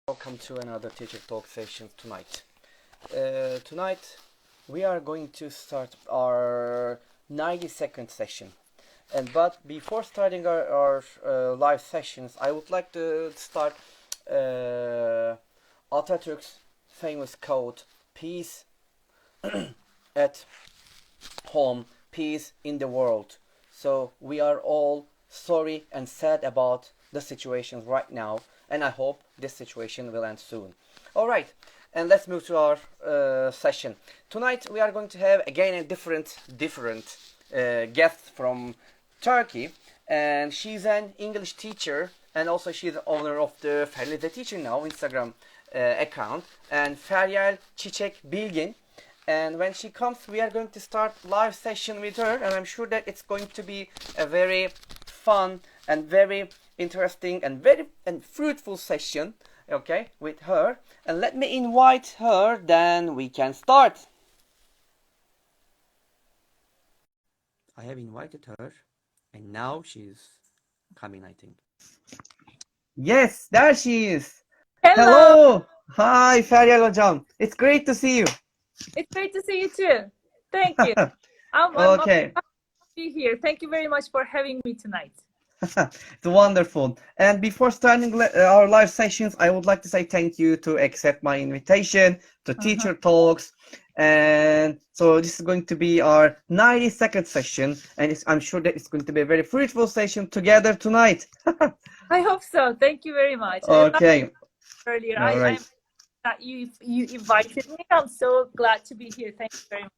Welcome to another teacher talk session tonight. Tonight we are going to start our 90-second session. But before starting our live sessions, I would like to start Atatürk's famous quote: "Peace at home, peace in the world." So we are all sorry and sad about the situation right now, and I hope this situation will end soon. All right, and let's move to our session. Tonight we are going to have again a different guest from Turkey, and she's an English teacher, and also she's the owner of the Feryal Teacher Now Instagram account, and Feryal Çiçek Bilgin. And when she comes, we are going to start live session with her, and I'm sure that it's going to be a very fun and very interesting and very fruitful session, okay, with her. And let me invite her, then we can start. I have invited her, and now she's coming, I think. Yes, there she is. Hello. Hi, Feryal Hocam. It's great to see you. It's great to see you too. Thank you. I'm Okay. happy to be here. Thank you very much for having me tonight. It's wonderful. And before starting our live sessions, I would like to say thank you to accept my invitation to Teacher Talks. And so this is going to be our 90-second session, and I'm sure that it's going to be a very fruitful session together tonight. I hope so. Thank you very much. Okay. Earlier, All right. I'm that you invited me. I'm so glad to be here. Thank you very much.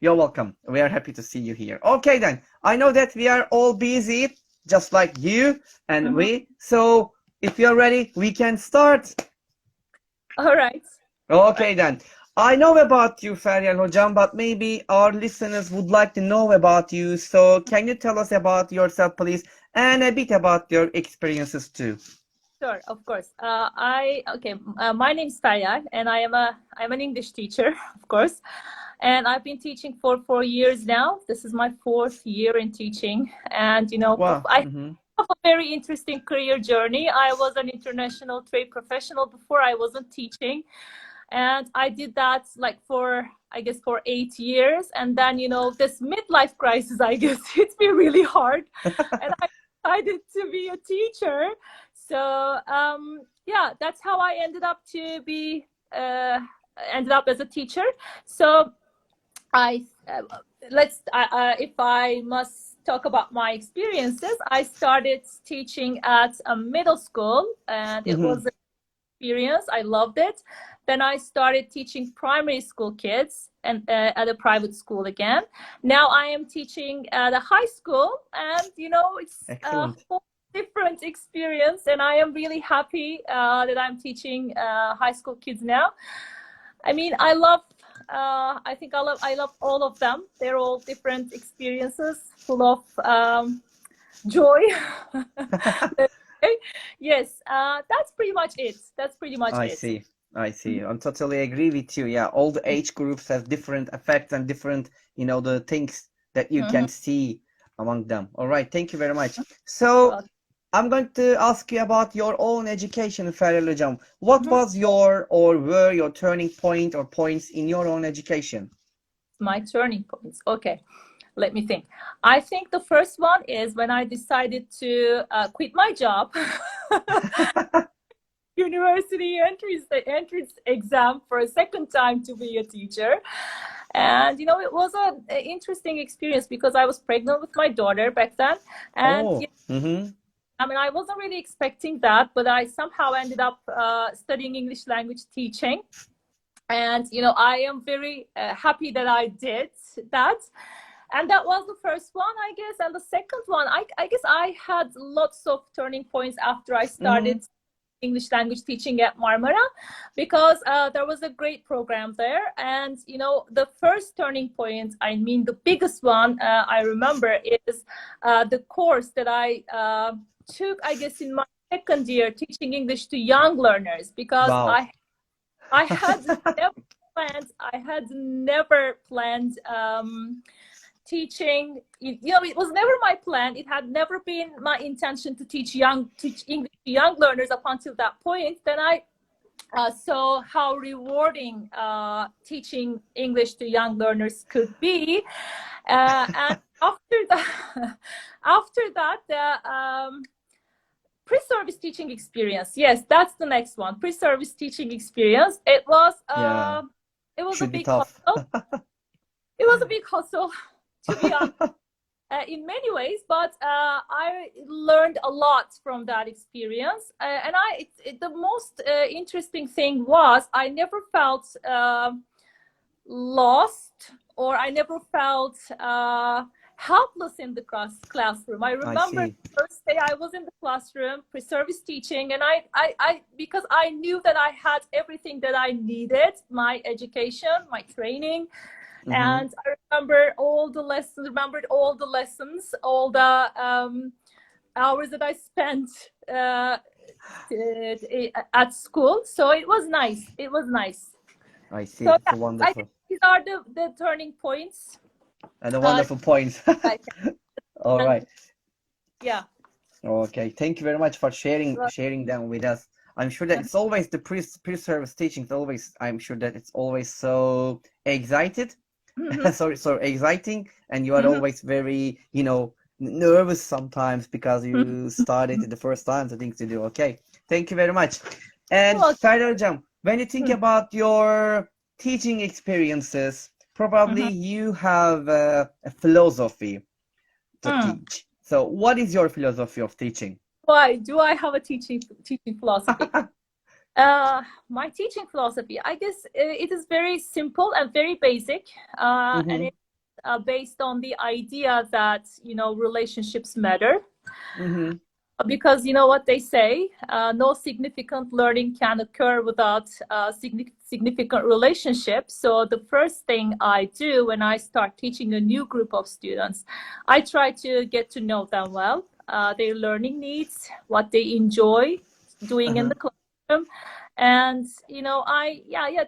You're welcome. We are happy to see you here. Okay, then. I know that we are all busy, just like you and we. So if you're ready, we can start. All right. Okay, then. I know about you, Feryal Hocam, but maybe our listeners would like to know about you. So can you tell us about yourself, please, and a bit about your experiences too? Sure, of course. My name is Feryal, and I'm an English teacher, of course, and I've been teaching for 4 years now. This is my 4th year in teaching, and Wow. I have a very interesting career journey. I was an international trade professional before I wasn't teaching, and I did that for 8 years, and then this midlife crisis, I guess, hit me really hard, and I decided to be a teacher. So yeah, that's how I ended up as a teacher. So if I must talk about my experiences, I started teaching at a middle school, and it was an experience. I loved it. Then I started teaching primary school kids and at a private school again. Now I am teaching at a high school, and it's Excellent. a whole different experience, and I am really happy that I'm teaching high school kids now. I mean, I love all of them. They're all different experiences, full of joy. Yes, that's pretty much it. I see. I totally agree with you. Yeah, all the age groups have different effects and different, the things that you can see among them. All right, thank you very much. So I'm going to ask you about your own education, Feryal Hocam. What was were your turning point or points in your own education? My turning points. Okay, let me think. I think the first one is when I decided to quit my job. University entrance exam for a second time to be a teacher. And it was an interesting experience because I was pregnant with my daughter back then, and I mean, I wasn't really expecting that, but I somehow ended up studying English language teaching. And, I am very happy that I did that. And that was the first one, I guess. And the second one, I guess I had lots of turning points after I started English language teaching at Marmara, because there was a great program there. And, the first turning point, I mean, the biggest one I remember is the course that I took, I guess, in my second year teaching English to young learners, because I had never planned teaching. It was never my plan. It had never been my intention to teach English to young learners up until that point. Then I So how rewarding teaching English to young learners could be. And after that, after that, the pre-service teaching experience. Yes, that's the next one. Pre-service teaching experience. Yeah, It was a should be big tough. hustle. It was a big hustle, to be honest, in many ways. But I learned a lot from that experience. And the most interesting thing was I never felt lost, or I never felt helpless in the classroom. I I remember see. the first day I was in the classroom, pre-service teaching, and because I knew that I had everything that I needed, my education, my training, and I remembered all the lessons, all the hours that I spent at school. So it was nice. It was nice. I see. So It's yeah, a I think wonderful these are the turning points. and a wonderful point. Like, All and right. yeah. Okay. Thank you very much for sharing them with us. I'm sure that it's always the pre-service teaching. I'm sure that it's always so excited. Sorry, so exciting, and you are always very, nervous sometimes because you started it the first time, the things to do. Okay. Thank you very much. And Well, Feryal Hocam, when you think about your teaching experiences, probably you have a philosophy to teach. So what is your philosophy of teaching? why do I have a teaching philosophy? My teaching philosophy, I guess, it is very simple and very basic, and it's based on the idea that relationships matter. Because you know what they say, no significant learning can occur without significant relationships. So the first thing I do when I start teaching a new group of students, I try to get to know them well, their learning needs, what they enjoy doing in the classroom. And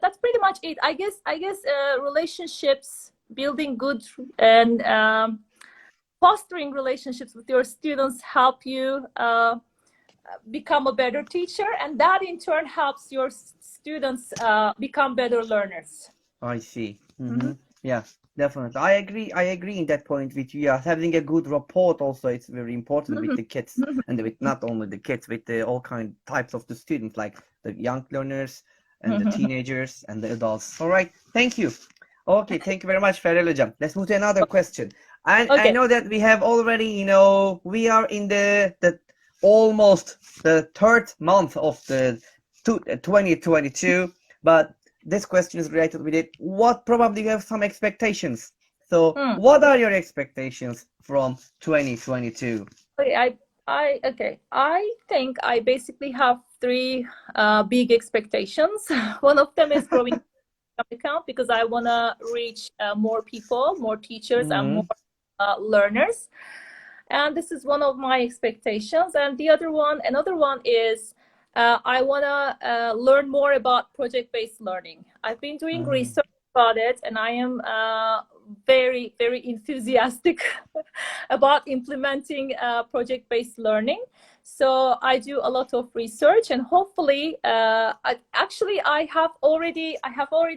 that's pretty much it. I guess relationships, building good and fostering relationships with your students help you become a better teacher, and that in turn helps your students become better learners. I see. Yeah, definitely. I agree in that point with you. Yeah, having a good rapport also is very important with the kids, and with not only the kids, with all types of the students, like the young learners and the teenagers and the adults. All right, thank you. Okay, thank you very much, Feryal Hocam. Let's move to another question. And I Okay. know that we have already, we are in the almost the third month of the 2022, but this question is related with it. What probably you have some expectations. So what are your expectations from 2022? Okay, I think I basically have three big expectations. One of them is growing account, because I want to reach more people, more teachers, and more learners. And this is one of my expectations. And another one is I want to learn more about project-based learning. I've been doing research about it, and I am very, very enthusiastic about implementing project-based learning. So I do a lot of research, and hopefully, I have already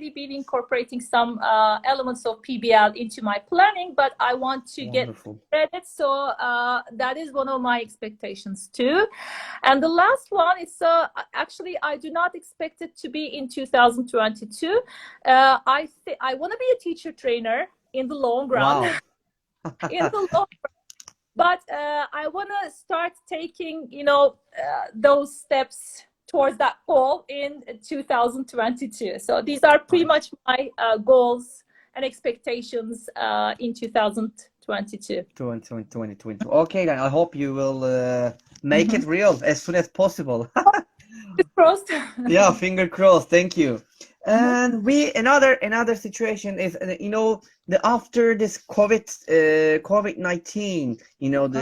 been incorporating some elements of PBL into my planning, but I want to get credit. So that is one of my expectations too. And the last one is I do not expect it to be in 2022. I want to be a teacher trainer in the long run. Wow. In the long run. But I want to start taking, those steps towards that goal in 2022. So these are pretty much my goals and expectations in 2022. 2022. Okay, then I hope you will make it real as soon as possible. Fingers crossed. Yeah, finger crossed. Thank you. And another situation is after this COVID-19,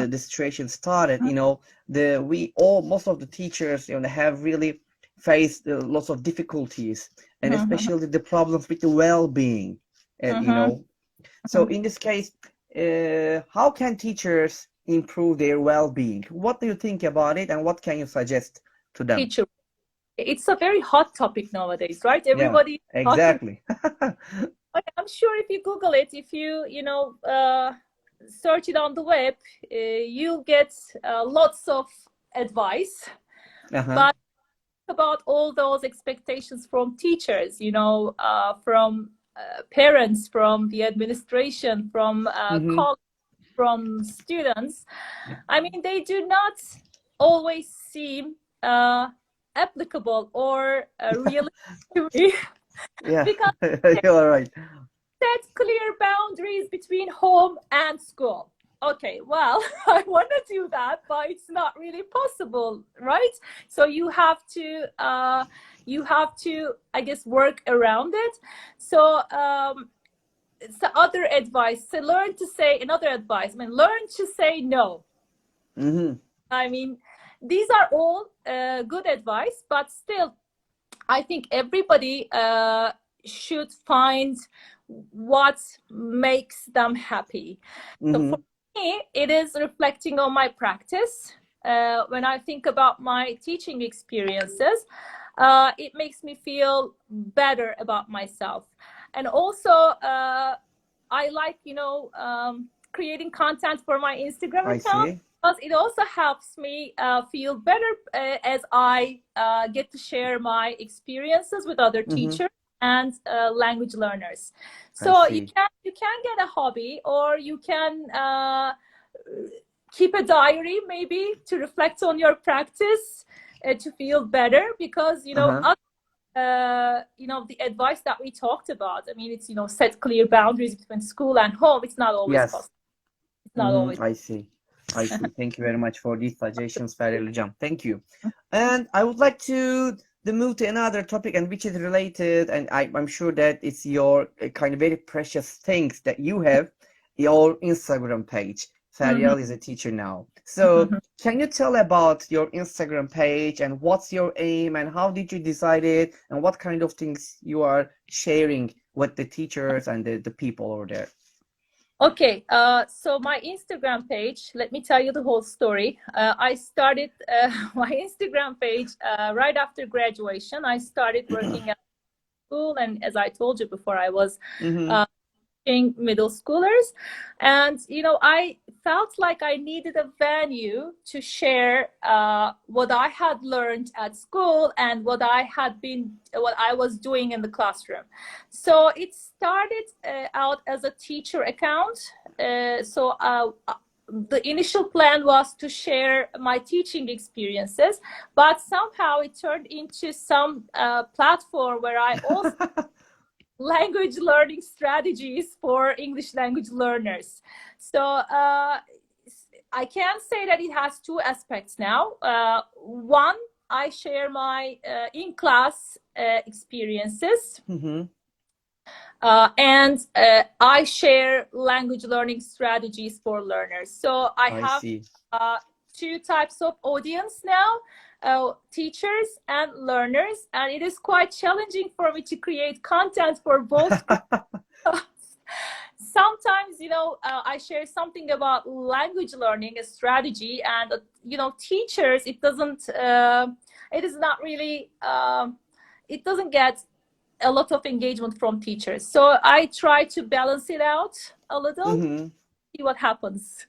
the situation started, most of the teachers have really faced lots of difficulties, and especially the problems with the well-being, so in this case, how can teachers improve their well-being? What do you think about it, and what can you suggest to them? it's a very hot topic nowadays, right? Yeah, Everybody talking. exactly. I'm sure if you Google it, if you know, search it on the web, you'll get lots of advice. Uh-huh. But about all those expectations from teachers, you know, from parents, from the administration, from Mm-hmm. college, from students. I mean, they do not always seem applicable or realistic to me Yeah, because you're right. set clear boundaries between home and school. Okay, well, I want to do that, but it's not really possible, right? So you have to, I guess, work around it. So so other advice. So learn to say another advice. I mean, learn to say no. Mm-hmm. I mean, these are all good advice, but still, I think everybody should find what makes them happy. So Mm-hmm. for me, it is reflecting on my practice. When I think about my teaching experiences, it makes me feel better about myself. And also, I like, you know, creating content for my Instagram I account see. because it also helps me feel better as I get to share my experiences with other Mm-hmm. teachers and language learners. I So see. you can get a hobby, or you can keep a diary maybe to reflect on your practice to feel better, because Uh-huh. you know, the advice that we talked about. I mean, it's, you know, set clear boundaries between school and home. It's not always Yes. possible. It's not always. Mm-hmm. I see. I see. Thank you very much for these suggestions, Feryal Jam. Thank you. And I would like to move to another topic, and which is related, and I'm sure that it's your kind of very precious things that you have, your Instagram page. Mhm. Feryal is a teacher now. So can you tell about your Instagram page and what's your aim and how did you decide it and what kind of things you are sharing with the teachers and the people over there? Okay, so my Instagram page, let me tell you the whole story. I started my Instagram page right after graduation. I started working at school, and as I told you before, I was Mm-hmm. uh, teaching middle schoolers. And, you know, I felt like I needed a venue to share what I had learned at school and what I was doing in the classroom. So it started out as a teacher account. The initial plan was to share my teaching experiences, but somehow it turned into some platform where I also language learning strategies for English language learners. So I can say that it has two aspects now. One, I share my in-class experiences, Mm-hmm. and I share language learning strategies for learners. So I I have see. two types of audience now, teachers and learners, and it is quite challenging for me to create content for both groups. Sometimes, you know, I share something about language learning, a strategy, and you know, teachers, it is not really it doesn't get a lot of engagement from teachers. So I try to balance it out a little, Mm-hmm. see what happens.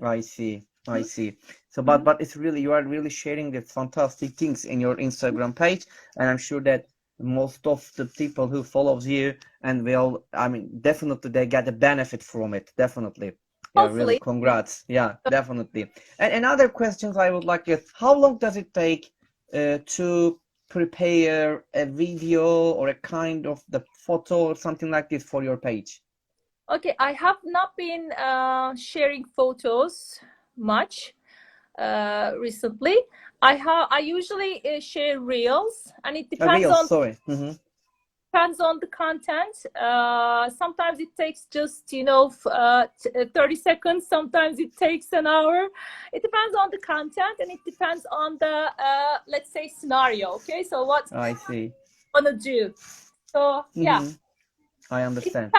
I see. I see. So, Mhm. but it's really, you are really sharing the fantastic things in your Instagram page, and I'm sure that most of the people who follows you and will, I mean, definitely they get a benefit from it. Definitely. Yeah, really, Hopefully. congrats. Yeah, definitely. And another questions I would like is, how long does it take to prepare a video or a kind of the photo or something like this for your page? Okay, I have not been sharing photos much recently. I usually share reels, and it Reels, sorry. Mm-hmm. depends on the content. Sometimes it takes just, you know, 30 seconds. Sometimes it takes an hour. It depends on the content, and it depends on the let's say scenario. Okay, so what I see. I want to do. So yeah, Mm-hmm. I it understand.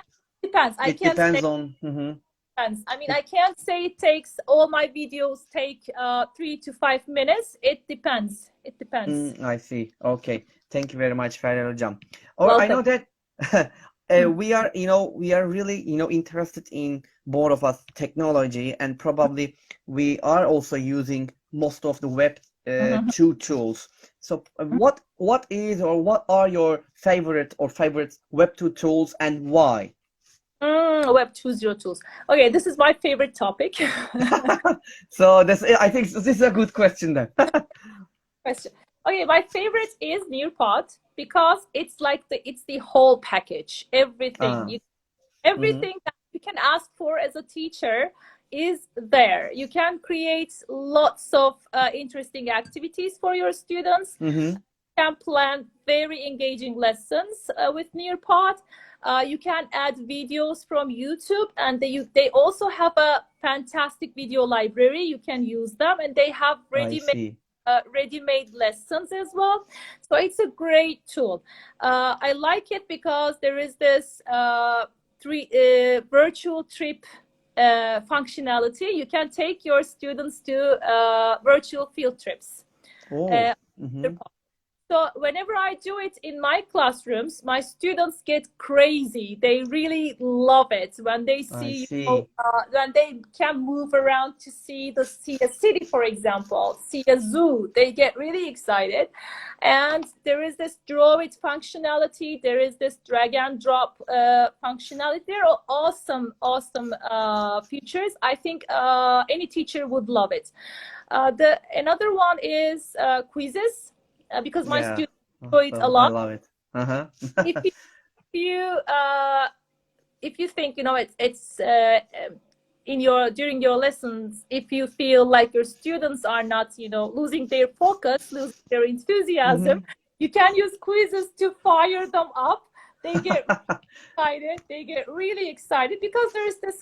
depends. I It can't say depends on. Mm-hmm. depends. I mean, It, I can't say it takes all my videos take 3 to 5 minutes. It depends. It depends. I see. Okay. Thank you very much, Feryal Hocam. Or I Welcome. know that Mhm. we are, we are really, interested in both of us technology, and probably we are also using most of the web Mhm. two tools. So what is or what are your favorite web two tools, and why? Web 2.0 tools. Okay, this is my favorite topic. So this, I think this is a good question then. Question. Okay, my favorite is Nearpod because it's the whole package. Everything Ah, you mm-hmm, everything that you can ask for as a teacher is there. You can create lots of interesting activities for your students. mm-hmm. You can plan very engaging lessons with Nearpod. You can add videos from YouTube, and they also have a fantastic video library. You can use them, and they have I see. ready-made lessons as well. So it's a great tool. I like it because there is this virtual trip functionality. You can take your students to virtual field trips. Oh, Uh, mm-hmm. so whenever I do it in my classrooms, my students get crazy. They really love it when they I see, see. when they can move around to see a city, for example, see a zoo. They get really excited. And there is this draw it functionality. There is this drag and drop functionality. They're awesome, awesome features. I think any teacher would love it. The another one is quizzes because my Yeah. students enjoy it a Awesome. I lot. love it. Uh-huh. If you if you, if you think it's in your during your lessons, if you feel like your students are not losing their focus, losing their enthusiasm, Mm-hmm. you can use quizzes to fire them up. They get excited. They get really excited because there is this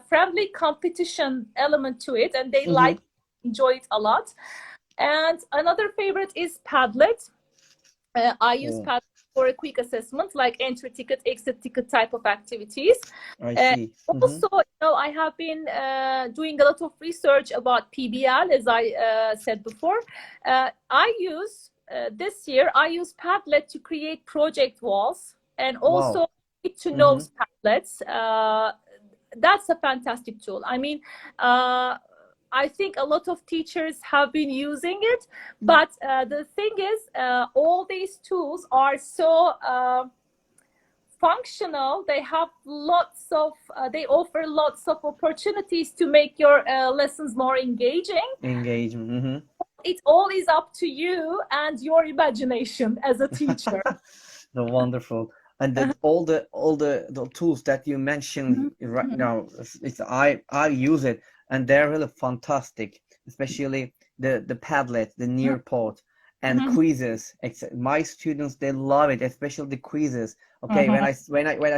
friendly competition element to it, and they Mm-hmm. enjoy it a lot. And another favorite is Padlet. I use Oh, Padlet for a quick assessment, like entry ticket, exit ticket type of activities. I Uh, see. Mm-hmm. Also, I have been doing a lot of research about PBL, as I said before. This year, I use Padlet to create project walls and Wow. also get to know Mm-hmm. Padlets. That's a fantastic tool. I mean, I think a lot of teachers have been using it, but the thing is, all these tools are so functional. They have they offer lots of opportunities to make your lessons more engaging. Engagement. Mm-hmm. It all is up to you and your imagination as a teacher. The wonderful, and that the tools that you mentioned right now, I use it, and they're really fantastic, especially the Padlet, the Nearpod, and quizzes. My students, they love it, especially the quizzes. Okay, when I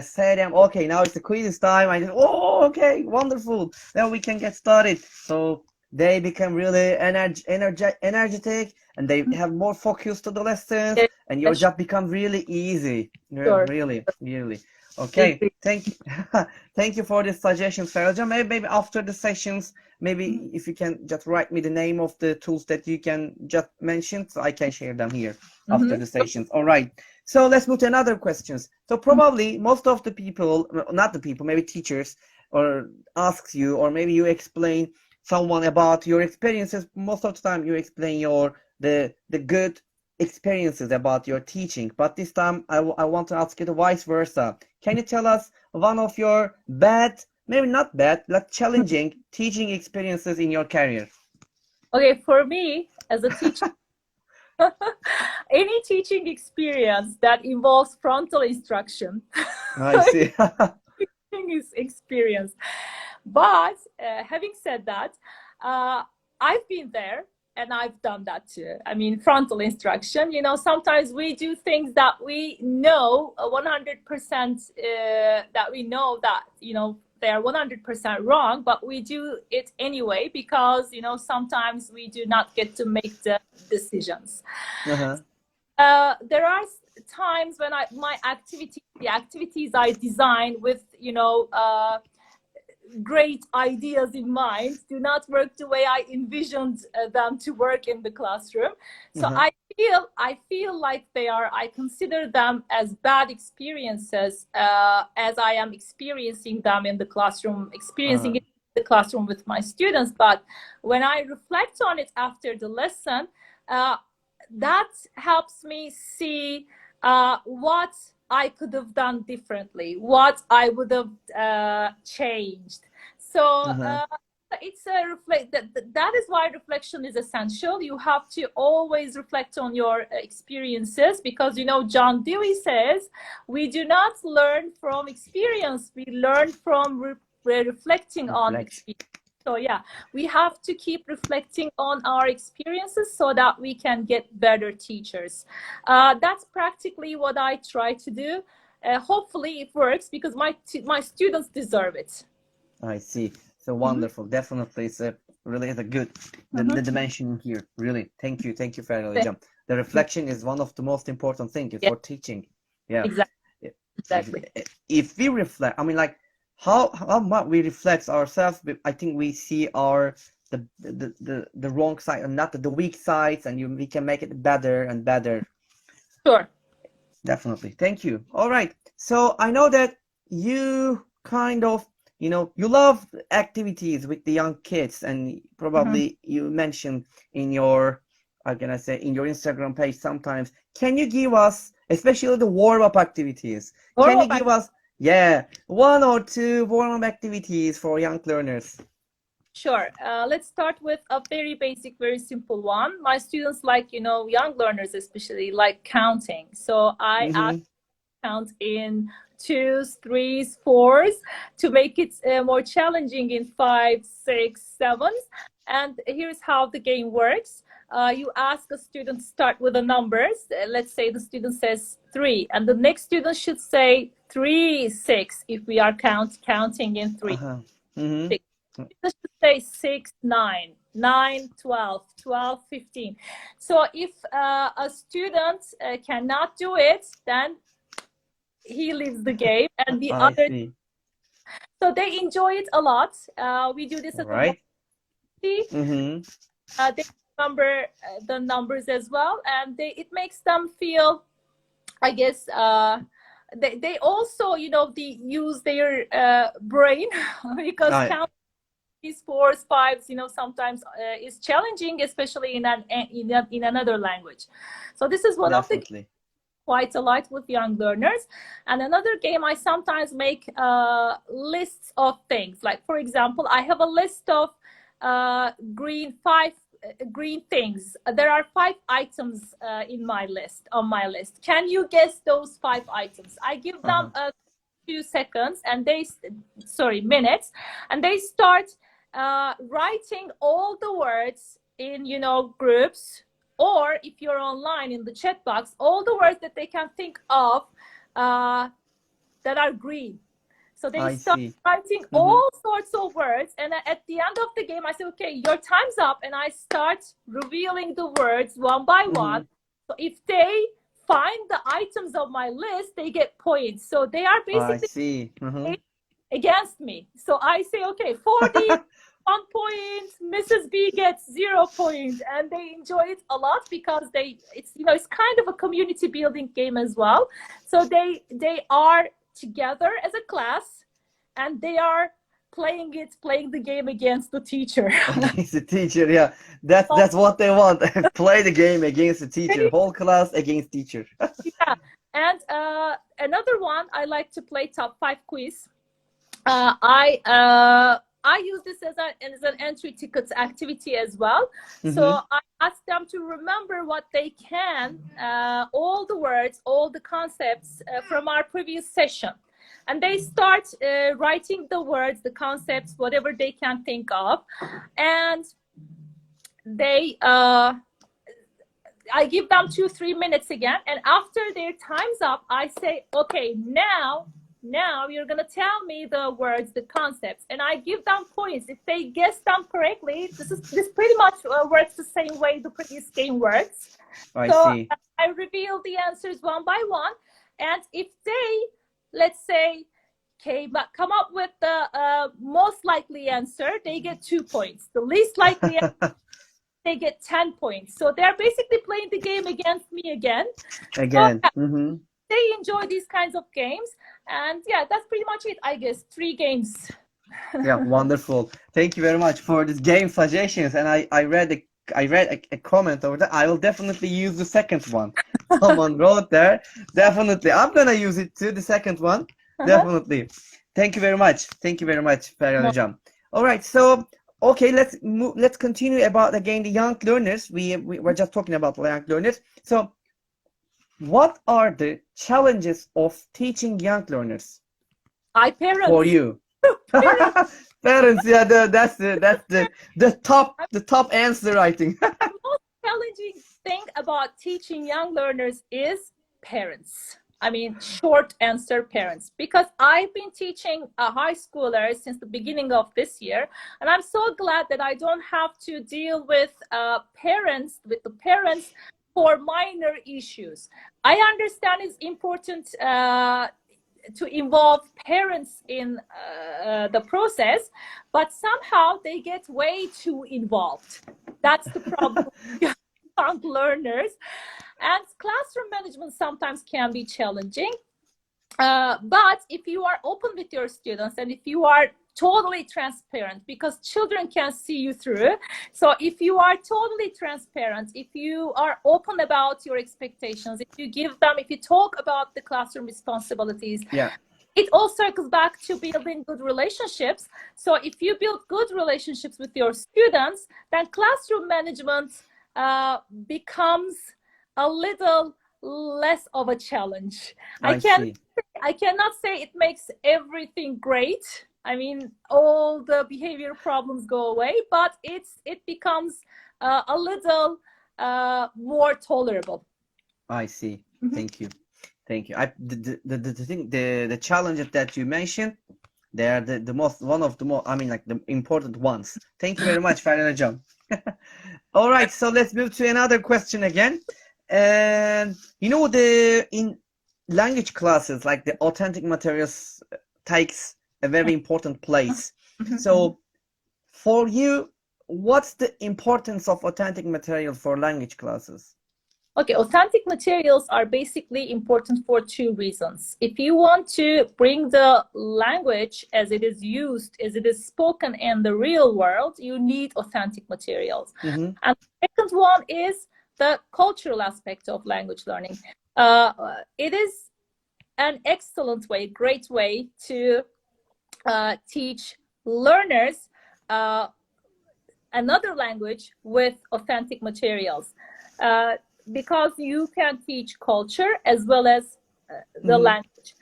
say them, okay, now it's the quizzes time, I just, oh, okay, wonderful, then we can get started. So they become really energetic, and they have more focus to the lessons, and your job becomes really easy. Sure. Really, really. Okay, Agree. thank you for this suggestion, Feroja. Maybe after the sessions, maybe if you can just write me the name of the tools that you can just mention, so I can share them here after the sessions. All right. So let's move to another questions. So probably most of the people, not the people, maybe teachers, or asks you, or maybe you explain someone about your experiences. Most of the time, you explain the good experiences about your teaching, but this time I want to ask you the vice versa. Can you tell us one of your bad, maybe not bad, like challenging teaching experiences in your career? Okay, for me as a teacher, any teaching experience that involves frontal instruction I see. is experience. But having said that, I've been there and I've done that too. I mean, frontal instruction, sometimes we do things that we know 100% that we know that, they are 100% wrong, but we do it anyway because, sometimes we do not get to make the decisions. Uh-huh. There are times when the activities I design with, great ideas in mind do not work the way I envisioned them to work in the classroom. So I feel like I consider them as bad experiences as I am experiencing them in the classroom, experiencing it in the classroom with my students. But when I reflect on it after the lesson, that helps me see what I could have done differently, what I would have changed. So it's a reflect. That is why reflection is essential. You have to always reflect on your experiences, because John Dewey says we do not learn from experience; we learn from reflecting on experience. So yeah, we have to keep reflecting on our experiences so that we can get better teachers. That's practically what I try to do. Hopefully it works, because my students deserve it. I see. So wonderful. Definitely, it's a good the dimension here. Really, thank you, Feryal. The reflection is one of the most important things for teaching. Yeah, exactly. If we reflect, I mean, like, how much we reflect ourselves, I think we see the wrong side and not the weak sides, and we can make it better and better. Sure. Definitely. Thank you. All right. So I know that you kind of, you love activities with the young kids, and probably you mentioned in your, how can I say, in your Instagram page sometimes. Can you give us, especially the warm-up activities, can you give us, one or two warm-up activities for young learners? Sure. Let's start with a very basic, very simple one. My students like, young learners especially like counting. So I ask them to count in 2s, 3s, 4s to make it more challenging in 5s, 6s, 7s. And here's how the game works. You ask a student to start with the numbers. Let's say the student says 3, and the next student should say 3, 6 if we are counting in 3. 6. Let's just say 6, 9, 9, 12, 12, 15. So if a student cannot do it, then he leaves the game, and the other. So they enjoy it a lot. We do this at the they remember the numbers as well, and it makes them feel, I guess, they also they use their brain because counting these 4s, 5s, sometimes is challenging, especially in another language. So this is one of the quite a lot with young learners. And another game, I sometimes make lists of things. Like, for example, I have a list of green things. There are 5 items on my list. Can you guess those 5 items? I give them a few seconds, and minutes, and they start writing all the words in groups, or if you're online in the chat box, all the words that they can think of that are green. So they start writing all sorts of words, and at the end of the game I say, okay, your time's up, and I start revealing the words one by one. So if they find the items of my list, they get points. So they are basically against me. So I say, okay, 40 1 point, Mrs. B gets 0 points, and they enjoy it a lot because it's kind of a community building game as well. So they are together as a class, and they are playing the game against the teacher. Against the teacher, yeah. That's what they want. Play the game against the teacher. Whole class against teacher. Yeah. And another one, I like to play top 5 quiz. I use this as an entry ticket activity as well. So I ask them to remember what they can, all the words, all the concepts from our previous session. And they start writing the words, the concepts, whatever they can think of. And they, I give them 2-3 minutes again. And after their time's up, I say, okay, now you're going to tell me the words, the concepts, and I give them points. If they guess them correctly, this pretty much works the same way the previous game works. I reveal the answers one by one, and if they, let's say, come up with the most likely answer, they get 2 points. The least likely answer, they get 10 points. So they're basically playing the game against me again. Again. So, they enjoy these kinds of games. And yeah, that's pretty much it, I guess. 3 games. Yeah, wonderful. Thank you very much for this game suggestions. And I read a comment over there. I will definitely use the second one. Someone wrote there. Definitely. I'm gonna use it too, the second one. Definitely. Thank you very much. Thank you very much, Feryal Hocam. All right, so okay, let's continue about again the young learners. We were just talking about young learners. So what are the challenges of teaching young learners for you? Parents, yeah, that's the top answer, I think. The most challenging thing about teaching young learners is parents. I mean, short answer, parents. Because I've been teaching high schoolers since the beginning of this year, and I'm so glad that I don't have to deal with the parents for minor issues. I understand it's important to involve parents in the process, but somehow they get way too involved. That's the problem with young learners. And classroom management sometimes can be challenging. But if you are open with your students and if you are totally transparent, because children can see you through. So if you are totally transparent, if you are open about your expectations, if you talk about the classroom responsibilities, yeah, it all circles back to building good relationships. So if you build good relationships with your students, then classroom management becomes a little less of a challenge. I cannot say it makes everything great. I mean, all the behavior problems go away, but it becomes a little more tolerable. I see. Thank you. Thank you. The challenges that you mentioned, they are one of the most, I mean, like the important ones. Thank you very much, Feryal Hocam. All right, so let's move to another question again. And in language classes, like the authentic materials takes a very important place. So for you, what's the importance of authentic material for language classes? Okay, authentic materials are basically important for 2 reasons. If you want to bring the language as it is used, as it is spoken in the real world, you need authentic materials. And the second one is the cultural aspect of language learning. It is an excellent way, great way to teach learners another language with authentic materials. Because you can teach culture as well as the language.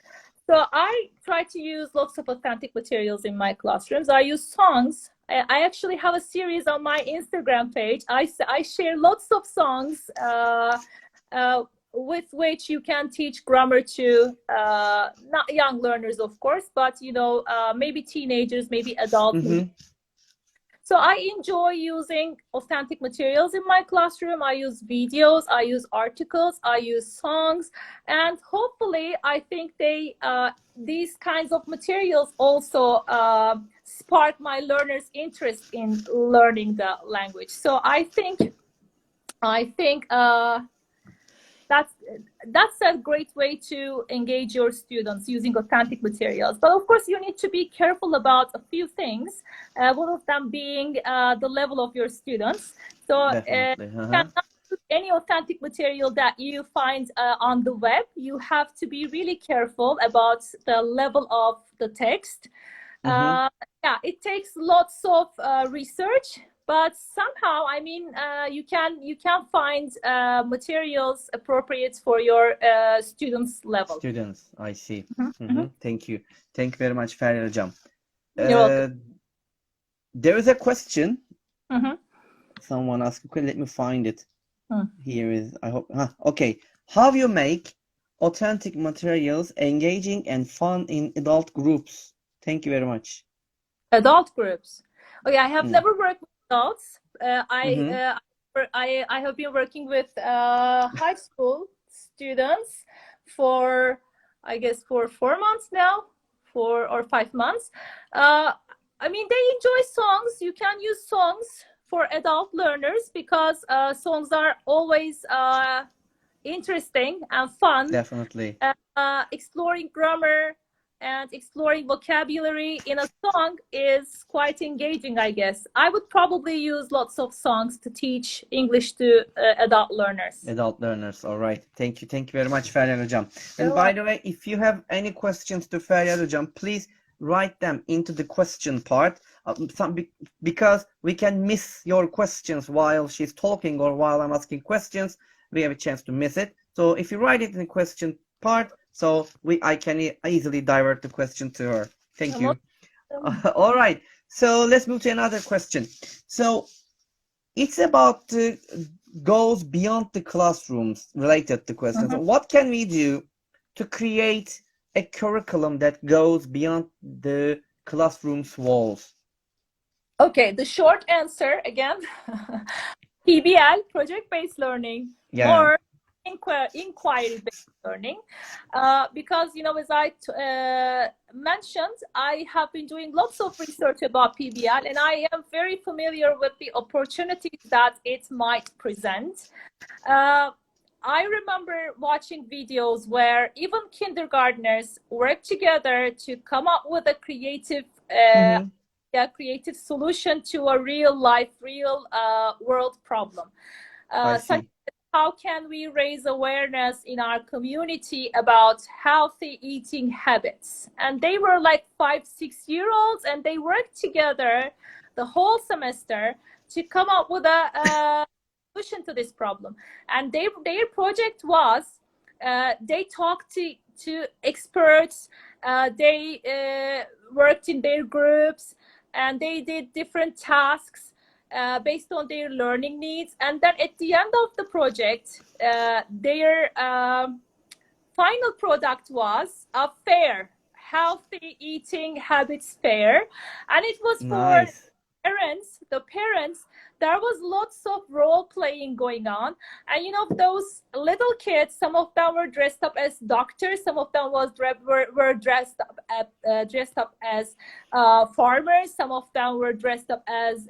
So I try to use lots of authentic materials in my classrooms. I use songs. I actually have a series on my Instagram page. I share lots of songs with which you can teach grammar to not young learners, of course, but maybe teenagers, maybe adults. So I enjoy using authentic materials in my classroom. I use videos, I use articles, I use songs, and hopefully I think these kinds of materials also spark my learners' interest in learning the language. So I think that's a great way to engage your students using authentic materials. But of course, you need to be careful about a few things. One of them being the level of your students. So you cannot use any authentic material that you find on the web. You have to be really careful about the level of the text. It takes lots of research. But somehow, I mean, you can find materials appropriate for your students' level. Students, I see. Thank you. Thank you very much, Feryal Hocam. You're welcome. There is a question. Someone asked. Okay, let me find it. Here is. I hope. Okay. How you make authentic materials engaging and fun in adult groups? Thank you very much. Adult groups. Okay, I have never worked with adults. I have been working with high school students for, I guess, for 4 months now. 4 or 5 months. I mean, they enjoy songs. You can use songs for adult learners because songs are always interesting and fun. Definitely. Exploring grammar and exploring vocabulary in a song is quite engaging, I guess. I would probably use lots of songs to teach English to adult learners. Adult learners, all right. Thank you very much, Feryal Hocam. And by the way, if you have any questions to Feryal Hocam, please write them into the question part, because we can miss your questions while she's talking or while I'm asking questions. We have a chance to miss it. So if you write it in the question part, so I can easily divert the question to her. Thank you. All right. So let's move to another question. So it's about goes beyond the classrooms related to questions. What can we do to create a curriculum that goes beyond the classroom's walls? Okay, the short answer again, PBL, project-based learning, or inquiry-based learning, because as I mentioned, I have been doing lots of research about PBL, and I am very familiar with the opportunities that it might present. I remember watching videos where even kindergartners work together to come up with a creative creative solution to a real world problem. Such as how can we raise awareness in our community about healthy eating habits? And they were like 5-6-year-olds, and they worked together the whole semester to come up with a solution to this problem. And their project was they talked to experts, they worked in their groups, and they did different tasks based on their learning needs. And then at the end of the project, their final product was a fair, healthy eating habits fair. And it was for the parents. There was lots of role playing going on, and those little kids, some of them were dressed up as doctors, some of them were dressed up as farmers, some of them were dressed up as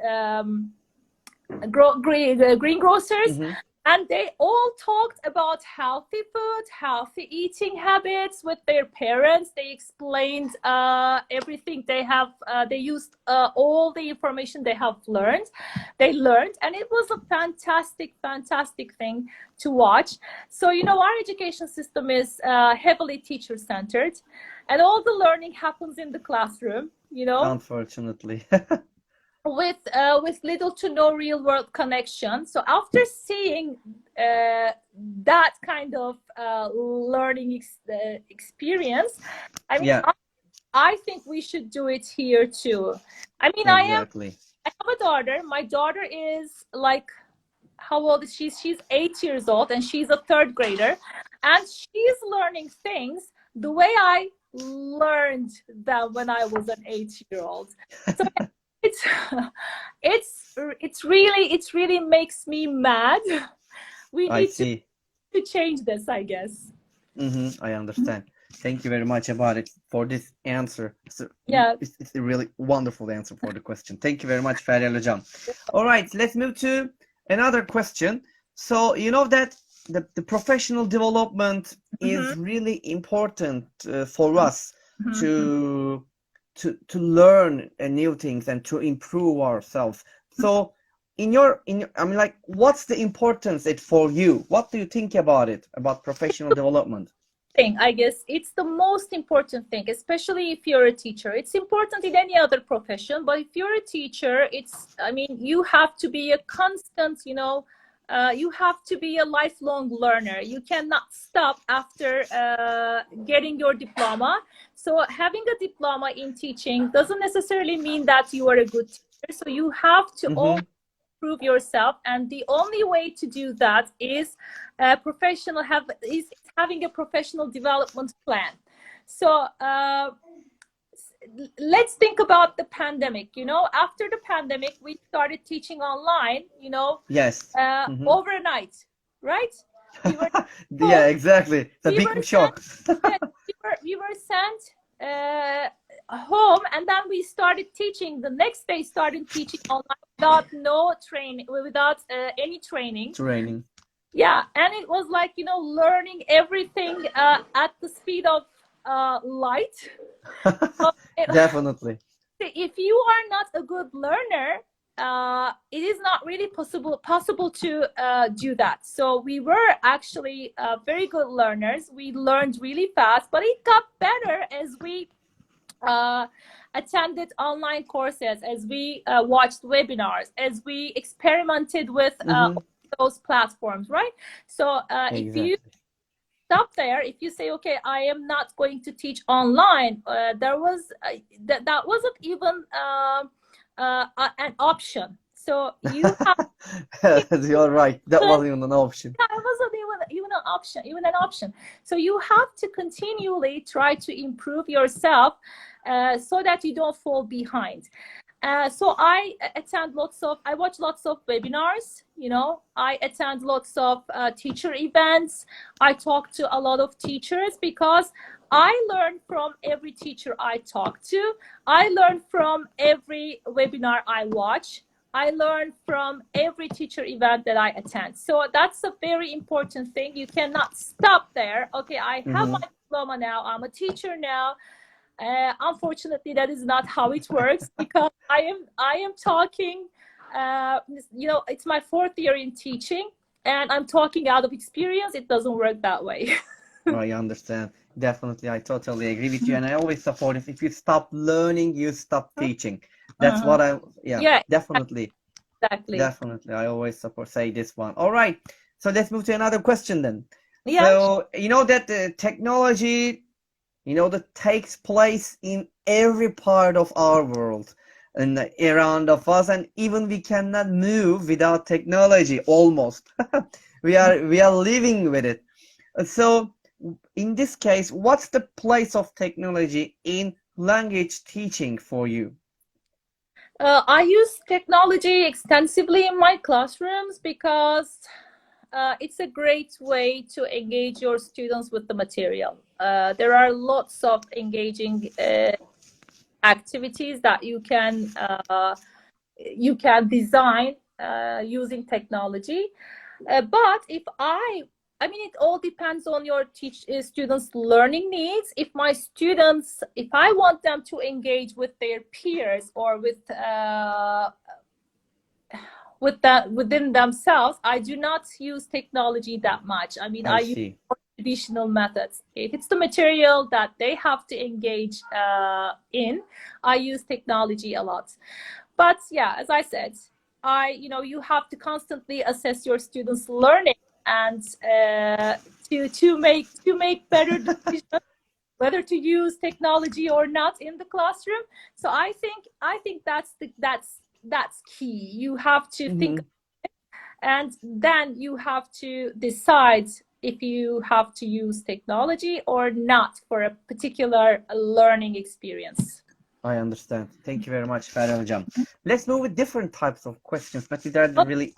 greengrocers. And they all talked about healthy food, healthy eating habits with their parents. They explained everything they have. They used all the information they have learned. They learned, and it was a fantastic thing to watch. So, our education system is heavily teacher-centered, and all the learning happens in the classroom, Unfortunately. with little to no real world connection. So after seeing that kind of learning experience, I mean, I think we should do it here too. I mean, exactly. I have a daughter. My daughter is like, how old is she? She's 8 years old, and she's a third grader, and she's learning things the way I learned them when I was an 8-year-old. So it really makes me mad. We need to change this, I guess. I understand. Thank you very much about it for this answer. It's a really wonderful answer for the question. Thank you very much, Feryal Hocam. All right, let's move to another question. So that the professional development is really important for us to learn new things and to improve ourselves. So I mean, like, what's the importance for you? What do you think about it, about professional development? I guess it's the most important thing, especially if you're a teacher. It's important in any other profession, but if you're a teacher, you have to be a constant, you have to be a lifelong learner. You cannot stop after getting your diploma. So having a diploma in teaching doesn't necessarily mean that you are a good teacher. So you have to always improve yourself, and the only way to do that is having a professional development plan. So let's think about the pandemic. After the pandemic, we started teaching online, overnight, right? Yeah, exactly. It's a big shock. We were sent home, and then we started teaching. The next day, started teaching online without no training, without any training. Training. Yeah, and it was like, you know, learning everything at the speed of light. So Definitely. if you are not a good learner, it is not really possible to do that. So we were actually very good learners. We learned really fast, but it got better as we attended online courses, as we watched webinars, as we experimented with those platforms, right? So if you Exactly. stop there, if you say, okay, I am not going to teach online, there was that wasn't even an option. So you have You're right. That wasn't even an option. it wasn't even an option. So you have to continually try to improve yourself so that you don't fall behind. So I watch lots of webinars, you know, I attend lots of teacher events. I talk to a lot of teachers because I learn from every teacher I talk to. I learn from every webinar I watch. I learn from every teacher event that I attend. So that's a very important thing. You cannot stop there. Okay, I have my diploma now. I'm a teacher now. Unfortunately, that is not how it works because I am talking. You know, it's my 4th year in teaching, and I'm talking out of experience. It doesn't work that way. I understand. Definitely, I totally agree with you, and I always support it. If you stop learning, you stop teaching. That's what Yeah, definitely, exactly. definitely. I always support, say this one. All right, so let's move to another question then. Yeah. So, you know that the technology, you know, that takes place in every part of our world and around of us, and even we cannot move without technology almost. We are living with it. So in this case, what's the place of technology in language teaching for you? I use technology extensively in my classrooms because it's a great way to engage your students with the material. There are lots of engaging activities that you can design using technology. But I mean, it all depends on your students' learning needs. If I want them to engage with their peers or within themselves, I do not use technology that much. I mean, I I use see. traditional methods. If it's the material that they have to engage in, I use technology a lot. But yeah, as I said, you have to constantly assess your students' learning and to make better decisions whether to use technology or not in the classroom. So I think that's key. You have to think, and then you have to decide if you have to use technology or not for a particular learning experience. I understand. Thank you very much, Feryal Hocam. Let's move with different types of questions, but these are the really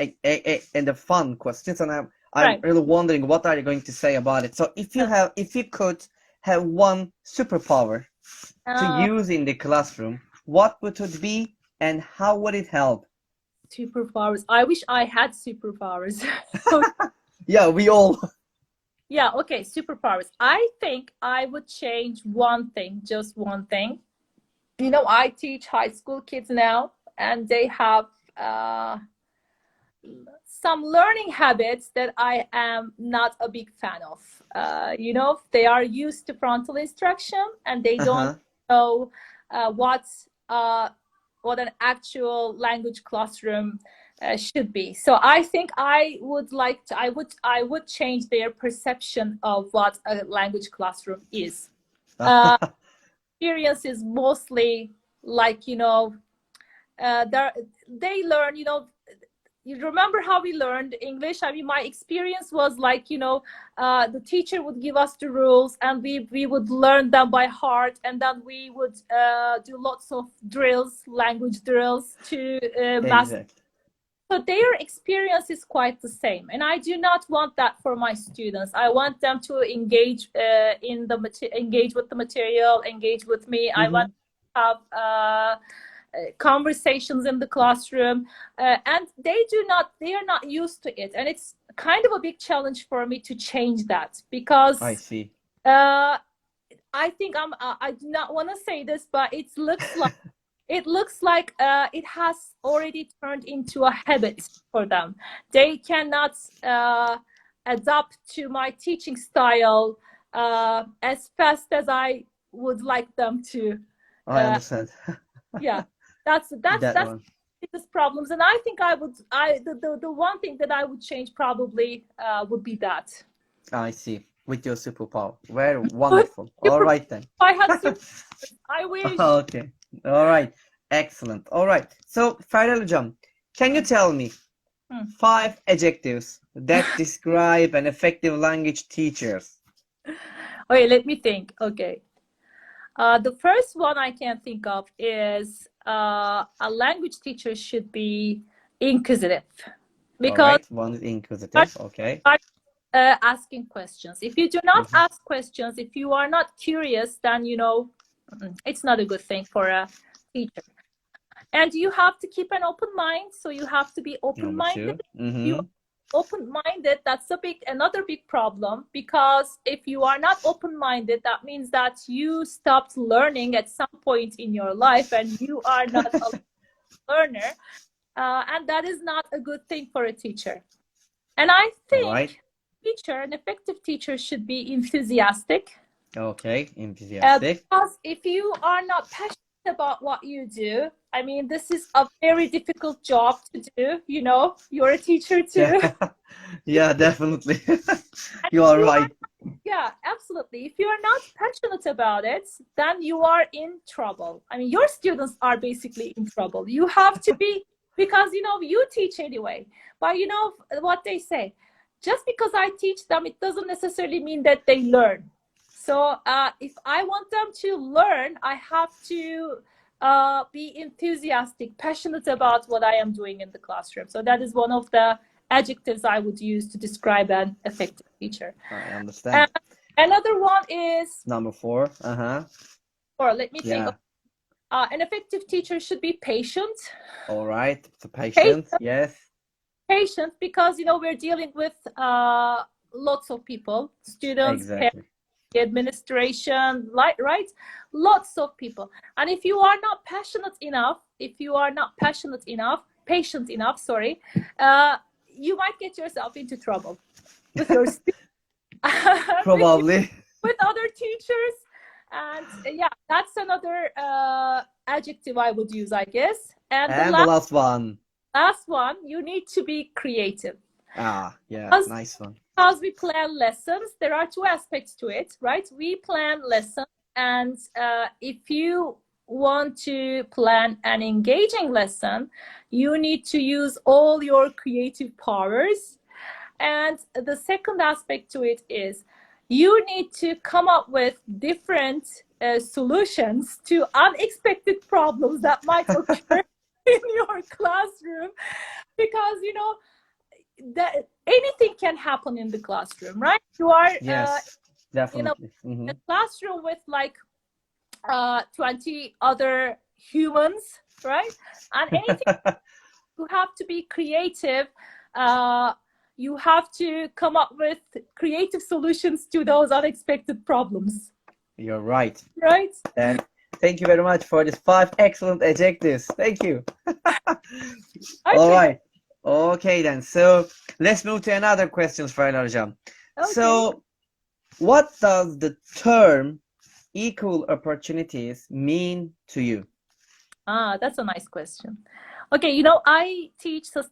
and the fun questions, and I'm Right. really wondering what are you going to say about it. So if you could have one superpower to use in the classroom, what would it be, and how would it help? Superpowers. I wish I had superpowers. Yeah, we all. Yeah, okay, superpowers. I think I would change one thing, just one thing. You know, I teach high school kids now, and they have some learning habits that I am not a big fan of. You know, they are used to frontal instruction, and they don't know what an actual language classroom should be. So I think I would change their perception of what a language classroom is. Experience is mostly like, you know, they learn, you know, you remember how we learned English? I mean, my experience was like, you know, the teacher would give us the rules, and we would learn them by heart, and then we would do lots of drills, language drills to master. Exactly. So their experience is quite the same, and I do not want that for my students. I want them to engage engage with the material, engage with me. I want to have conversations in the classroom, and they are not used to it, and it's kind of a big challenge for me to change that, because I see. I think I do not want to say this, but it looks like it has already turned into a habit for them. They cannot adapt to my teaching style as fast as I would like them to. I understand. Yeah, that's That one. biggest problems, and I think the one thing that I would change probably would be that. I see. With your superpower. Very wonderful. All right then. I had I wish. Okay. All right. Excellent. All right. So, Feryal Hocam, can you tell me 5 adjectives that describe an effective language teacher? Okay, let me think. Okay. The first one I can think of is a language teacher should be inquisitive, because all right. One is inquisitive. Okay. Asking questions. If you do not ask questions, if you are not curious, then it's not a good thing for a teacher. And you have to keep an open mind. So you have to be open-minded. You are open-minded, that's another big problem, because if you are not open-minded, that means that you stopped learning at some point in your life, and you are not a learner, and that is not a good thing for a teacher. And I think an effective teacher should be enthusiastic. Okay, enthusiastic. Because if you are not passionate about what you do, I mean, this is a very difficult job to do. You're a teacher too. Yeah, definitely. You are right. Yeah, absolutely. If you are not passionate about it, then you are in trouble. I mean, your students are basically in trouble. You have to be, because you teach anyway. But you know what they say, just because I teach them, it doesn't necessarily mean that they learn. So if I want them to learn, I have to be enthusiastic, passionate about what I am doing in the classroom. So that is one of the adjectives I would use to describe an effective teacher. I understand. Another one is number 4. Or let me think. An effective teacher should be patient. All right. So patient. Yes. Patient, because we're dealing with lots of people, students, parents, administration, right? Lots of people. And if you are not patient enough, patient enough, sorry, you might get yourself into trouble with your students. Probably. with other teachers. And yeah, that's another adjective I would use, I guess. And the last one. Last one, you need to be creative. Yeah, nice one. Because we plan lessons, there are 2 aspects to it, right? We plan lessons, and if you want to plan an engaging lesson, you need to use all your creative powers. And the second aspect to it is you need to come up with different solutions to unexpected problems that might occur in your classroom, because that anything can happen in the classroom, right? You are definitely a classroom with like 20 other humans, right? And anything you have to be creative. You have to come up with creative solutions to those unexpected problems. You're right. Right. And thank you very much for these 5 excellent adjectives. Thank you. Okay. All right. Okay then. So let's move to another question, Feryal Hocam. Okay. So what does the term equal opportunities mean to you? That's a nice question. Okay, I teach the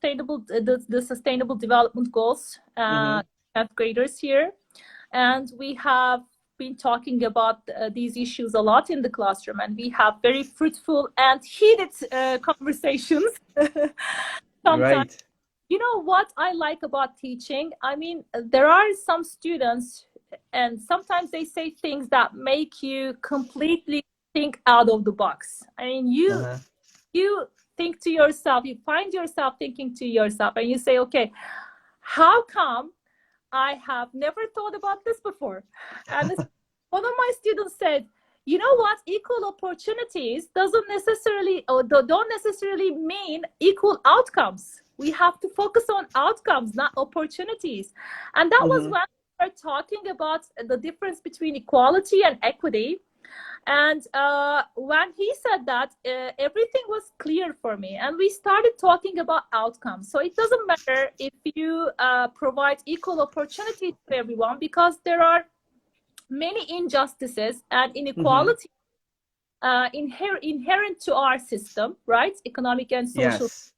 sustainable development goals, 10th graders here, and we have been talking about these issues a lot in the classroom, and we have very fruitful and heated conversations. Sometimes. Right. What I like about teaching? I mean, there are some students, and sometimes they say things that make you completely think out of the box. I mean, you think to yourself, you find yourself thinking to yourself, and you say, okay, how come I have never thought about this before? And one of my students said, you know what, equal opportunities doesn't necessarily, or don't necessarily mean equal outcomes. We have to focus on outcomes, not opportunities. And that was when we were talking about the difference between equality and equity. And when he said that, everything was clear for me. And we started talking about outcomes. So it doesn't matter if you provide equal opportunities to everyone, because there are many injustices and inequality inherent to our system, right? Economic and social. Yes.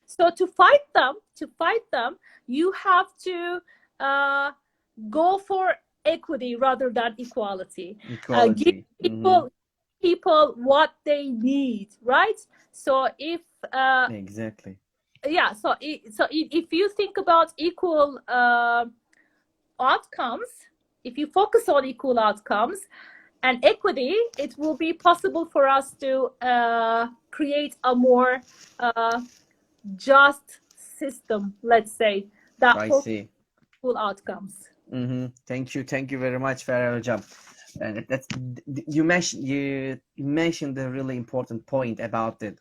So to fight them, you have to go for equity rather than equality. Give people what they need, right? So if exactly. Yeah, so if you think about equal outcomes, if you focus on equal outcomes and equity, it will be possible for us to create a more just system, let's say, that focuses on equal outcomes. Thank you very much, Feryal Hocam. And that's, you mentioned a really important point about it.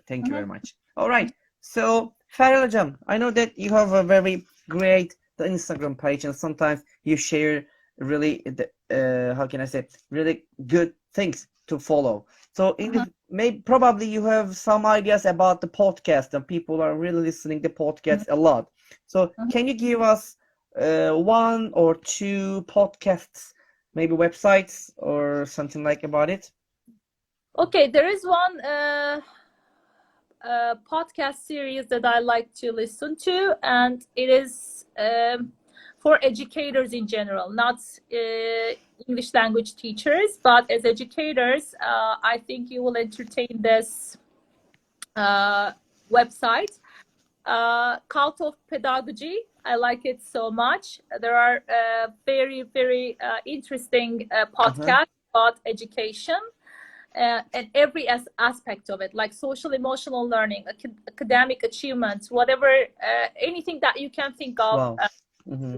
Thank you very much. All right. So, Feryal Hocam, I know that you have a very great Instagram page, and sometimes you share really how can I say, really good things to follow. So probably you have some ideas about the podcast, and people are really listening to podcasts a lot. So can you give us one or two podcasts, maybe websites or something like about it? Okay, there is one podcast series that I like to listen to, and it is for educators in general, not English language teachers, but as educators. I think you will entertain this website, Cult of Pedagogy. I like it so much. There are very, very interesting podcasts about education. And every aspect of it, like social emotional learning, academic achievement, whatever, anything that you can think of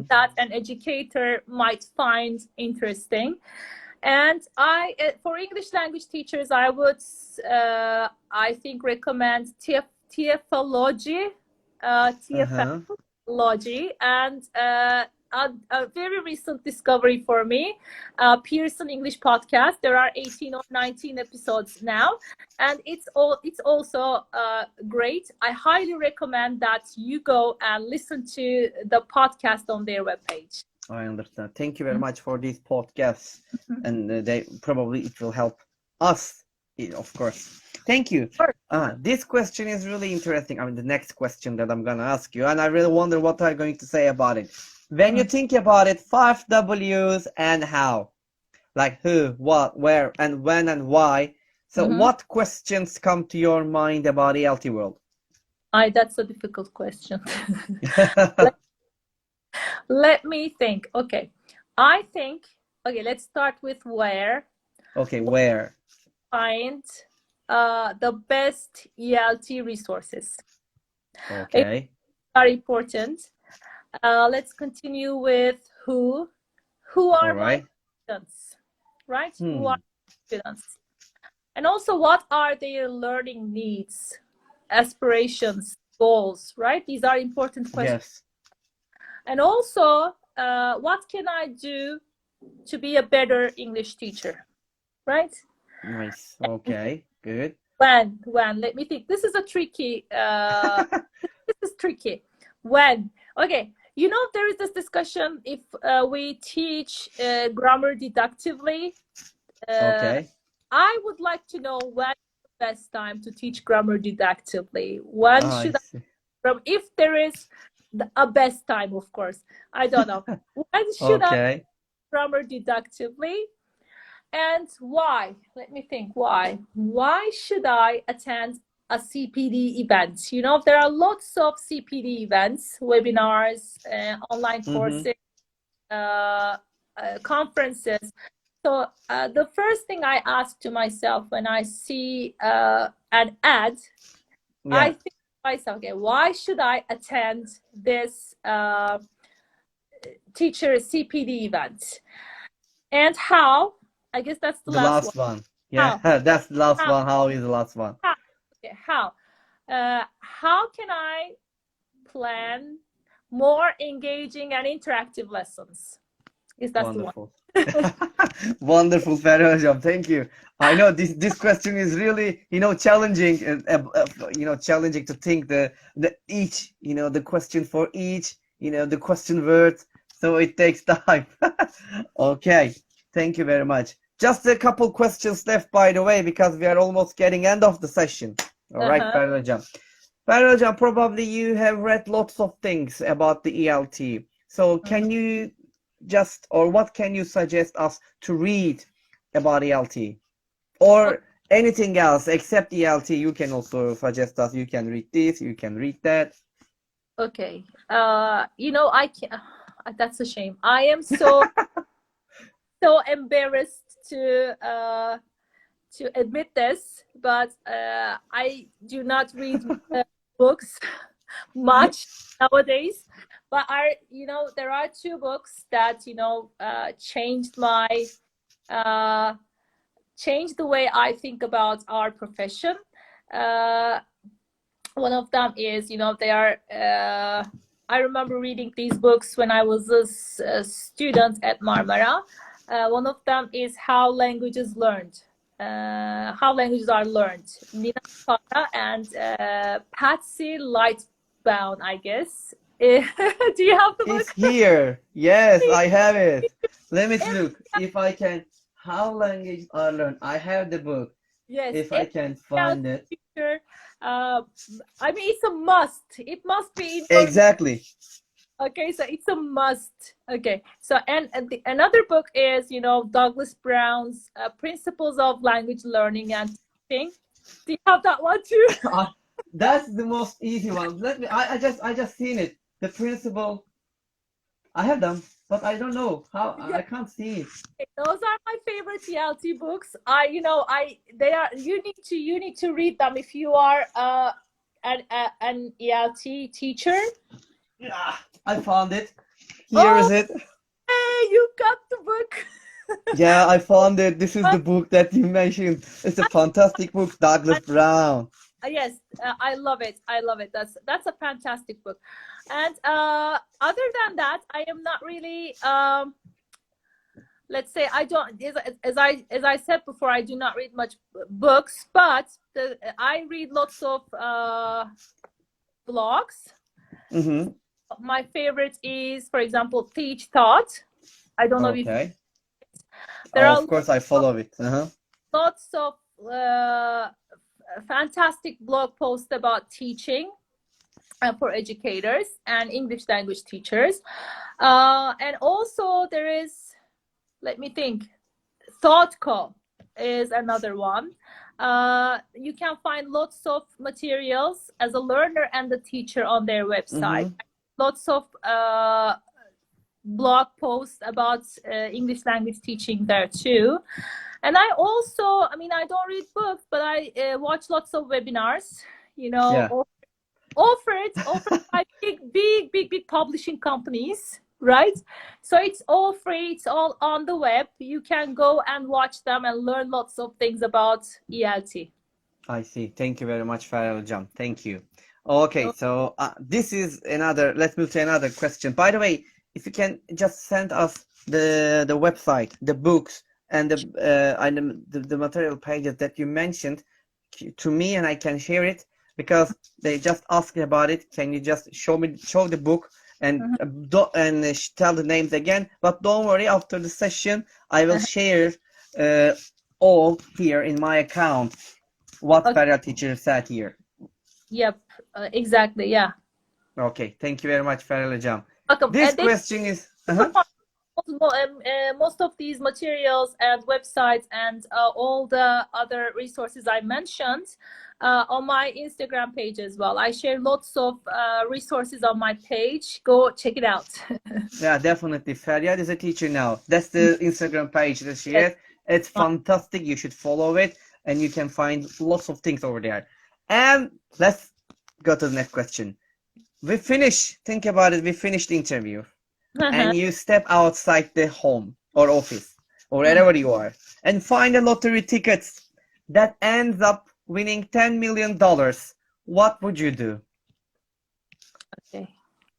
that an educator might find interesting. And for English language teachers, I would, I think, recommend TFLogy, and a very recent discovery for me, Pearson English Podcast. There are 18 or 19 episodes now, and it's also great. I highly recommend that you go and listen to the podcast on their webpage. I understand. Thank you very much for these podcasts, and it will help us, of course. Thank you. This question is really interesting. I mean, the next question that I'm gonna ask you, and I really wonder what I'm going to say about it. When you think about it, 5 W's and how, like who, what, where, and when, and why. So what questions come to your mind about the ELT world? That's a difficult question. Let me think. Okay. I think, let's start with where. Okay, where? Find the best ELT resources. Okay. Are important. Let's continue with who. Who are my students, right? Who are students? And also, what are their learning needs, aspirations, goals, right? These are important questions. Yes. And also, what can I do to be a better English teacher, right? Nice. Okay, good. When? Let me think. This is a tricky, this is tricky. When? Okay. You know, there is this discussion if we teach grammar deductively. Okay. I would like to know when is the best time to teach grammar deductively. When should I, if there is a best time, of course. I don't know. When should I teach grammar deductively? And why? Let me think. Why? Why should I attend a CPD event? You know, there are lots of CPD events, webinars, online courses, conferences. So the first thing I ask to myself when I see an ad I Yeah, think to myself, okay, why should I attend this teacher CPD event? And how? I guess that's the the last one. last one. Yeah, How? that's the last How? one. How is the last one? How? Okay, how? How can I plan more engaging and interactive lessons? Is that's the one. Wonderful. Wonderful, Feryal Hocam. Thank you. I know this question is really, challenging, challenging to think the each, the question for each, the question words. So it takes time. Okay. Thank you very much. Just a couple questions left, by the way, because we are almost getting end of the session. All right, Uh-huh. Feryal Hocam. Feryal Hocam, probably you have read lots of things about the ELT. So can you or what can you suggest us to read about ELT or anything else except ELT? You can also suggest us. You can read this, you can read that. Okay. I can That's a shame. I am so embarrassed to admit this, but I do not read books much nowadays. But there are two books that uh, changed the way I think about our profession. Uh, One of them is, they are. I remember reading these books when I was a student at Marmara. One of them is How Languages Learned. How Languages Are Learned. Nina Farah and Patsy Lightbound, I guess. Do you have the It's book? here. Yes, I have it. Let me look if I can. How language are learned? I have the book. Yes, If I can every find it. teacher. I mean, it's a must. It must be in your. Exactly. Okay, so it's a must. Okay, so another book is, Douglas Brown's Principles of Language Learning and Teaching. Do you have that one too? That's the most easy one. Let me. I just seen it. The principle. I have them, but I don't know how. Yeah, I can't see it. those are my favorite TLT books. You need to read them if you are an ELT teacher. Yeah, I found it. Here Oh, is it. hey, you got the book. Yeah, I found it. This is the book that you mentioned. It's a fantastic book, Douglas Brown. Yes, I love it. I love it. That's a fantastic book. And other than that, I am not really. Let's say I don't. As I said before, I do not read much books, but I read lots of blogs. Mm-hmm. My favorite is, for example, Teach Thought. I don't know if Okay. there Oh, are of course, I follow it. Uh-huh. lots of fantastic blog posts about teaching for educators and English language teachers. And also there is, let me think, ThoughtCo is another one. You can find lots of materials as a learner and the teacher on their website. Mm-hmm. Lots of blog posts about English language teaching there too. And I also, I don't read books, but I watch lots of webinars, Yeah, offered by big publishing companies, right? So it's all free, it's all on the web. You can go and watch them and learn lots of things about ELT. I see. Thank you very much, Feryal Hocam. Thank you. Okay, so this is another. Let's move to another question. By the way, if you can just send us the website, the books, and the material pages that you mentioned to me, and I can share it because they just asked about it. Can you just show the book and tell the names again? But don't worry. After the session, I will share all here in my account what Okay. Feryal teacher said here. Yep, exactly. Yeah. Okay, thank you very much, Feryal Hocam. Welcome. This question is most of these materials and websites and all the other resources I mentioned on my Instagram page as well. I share lots of resources on my page. Go check it out. yeah, definitely. Feryal is a teacher now. That's the Instagram page that she has. It's fantastic. You should follow it, and you can find lots of things over there. And let's go to the next question. We finish, think about it, we finished the interview and you step outside the home or office or wherever you are and find a lottery ticket that ends up winning $10 million. What would you do? Okay.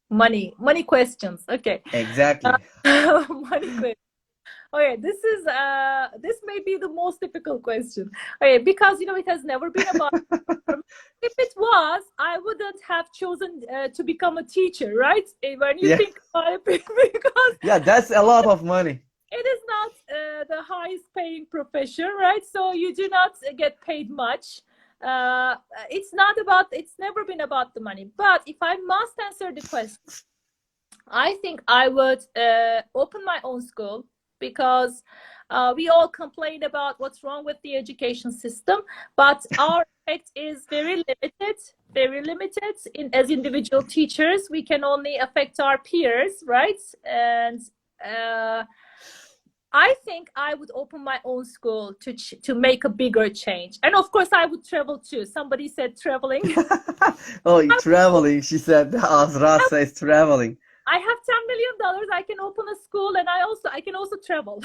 Money questions. Okay. Exactly. Money questions. Okay, this may be the most difficult question. Okay, because it has never been about. If it was, I wouldn't have chosen to become a teacher, right? When you Yeah. think about it, because Yeah, that's a lot of money. it is not the highest paying profession, right? So you do not get paid much. It's never been about the money. But if I must answer the question, I think I would open my own school, because we all complain about what's wrong with the education system, but our effect is very limited, very limited. As individual teachers, we can only affect our peers, right? And I think I would open my own school to make a bigger change. And of course, I would travel too. Somebody said traveling. Oh, you're traveling, she said. Azra says traveling. I have $10 million. I can open a school, and I can also travel.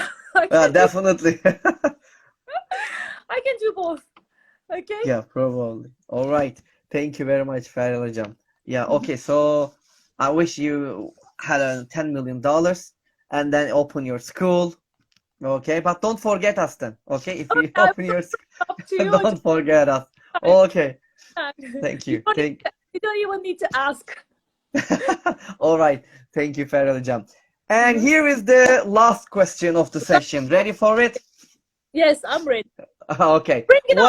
Definitely. I can do both. Okay. Yeah, probably. All right. Thank you very much, Feryal Hocam. Yeah, okay. So I wish you had a $10 million and then open your school. Okay, but don't forget us then. Okay, if you open your school, don't forget us. Okay. Thank you. You don't even need to ask. All right. Thank you, Feryal Hocam. And here is the last question of the session. Ready for it? Yes, I'm ready. Okay. Bring it on.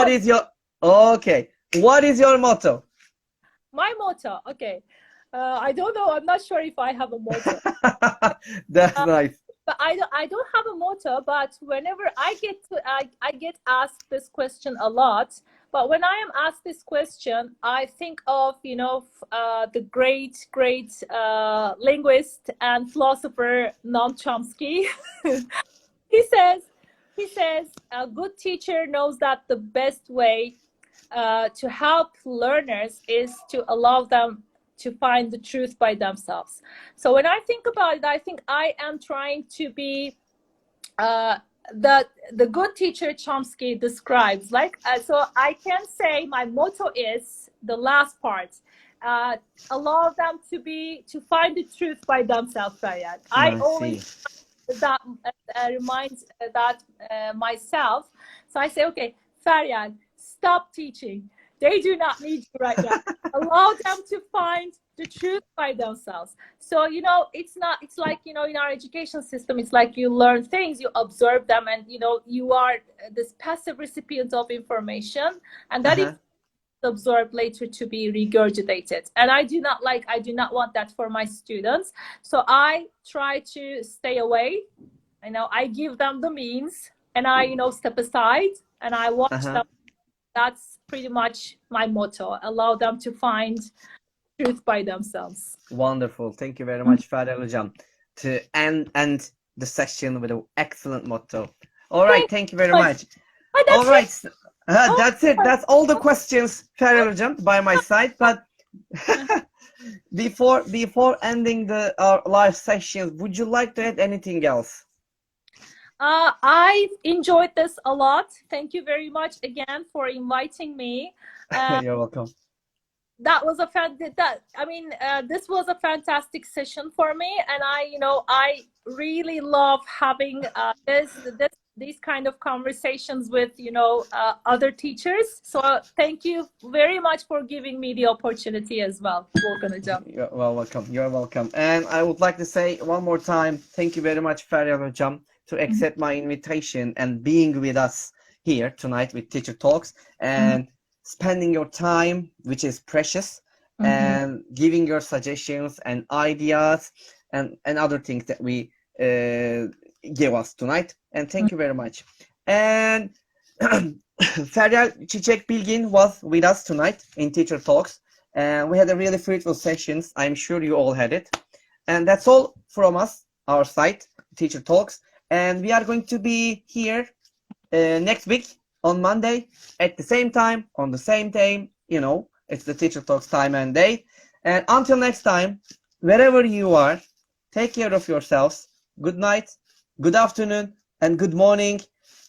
What is your motto? My motto. Okay. I don't know. I'm not sure if I have a motto. That's nice. But I don't have a motto. But whenever I get asked this question a lot. But when I am asked this question, I think of the great linguist and philosopher Noam Chomsky. He says a good teacher knows that the best way to help learners is to allow them to find the truth by themselves. So when I think about it, I think I am trying to be the good teacher Chomsky describes. So I can say my motto is the last part. Allow them to find the truth by themselves, Feryal. I always remind that myself. So I say, okay, Feryal, stop teaching. They do not need you right now. Allow them to find the truth by themselves. So, it's like, in our education system, it's like you learn things, you observe them, and, you are this passive recipient of information, and that is absorbed later to be regurgitated. And I do not want that for my students. So I try to stay away. I give them the means, and I, step aside, and I watch them. That's pretty much my motto. Allow them to find truth by themselves. Wonderful. Thank you very much, Feryal Hocam, to end the session with an excellent motto. All right. Thank you very much. All right. That's it. That's all the questions, Feryal Hocam, by my side. But before ending our live sessions, would you like to add anything else? I've enjoyed this a lot. Thank you very much again for inviting me. You're welcome. That was this was a fantastic session for me, and I really love having these kind of conversations with other teachers. So thank you very much for giving me the opportunity as well. You're welcome. You're welcome. And I would like to say one more time, thank you very much, Feryal Hocam, to accept my invitation and being with us here tonight with Teacher Talks and spending your time, which is precious, and giving your suggestions and ideas and other things that we gave us tonight. And thank you very much. And Feryal Çiçek Bilgin was with us tonight in Teacher Talks, and we had a really fruitful sessions. I'm sure you all had it. And that's all from us, our site, Teacher Talks. And we are going to be here next week on Monday at the same time, on the same time, It's the Teacher Talks time and date. And until next time, wherever you are, take care of yourselves. Good night, good afternoon, and good morning.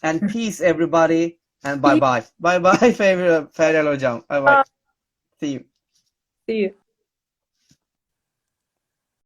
And peace, everybody. And bye-bye. Bye-bye, Feryal Hocam. Bye-bye. See you. See you.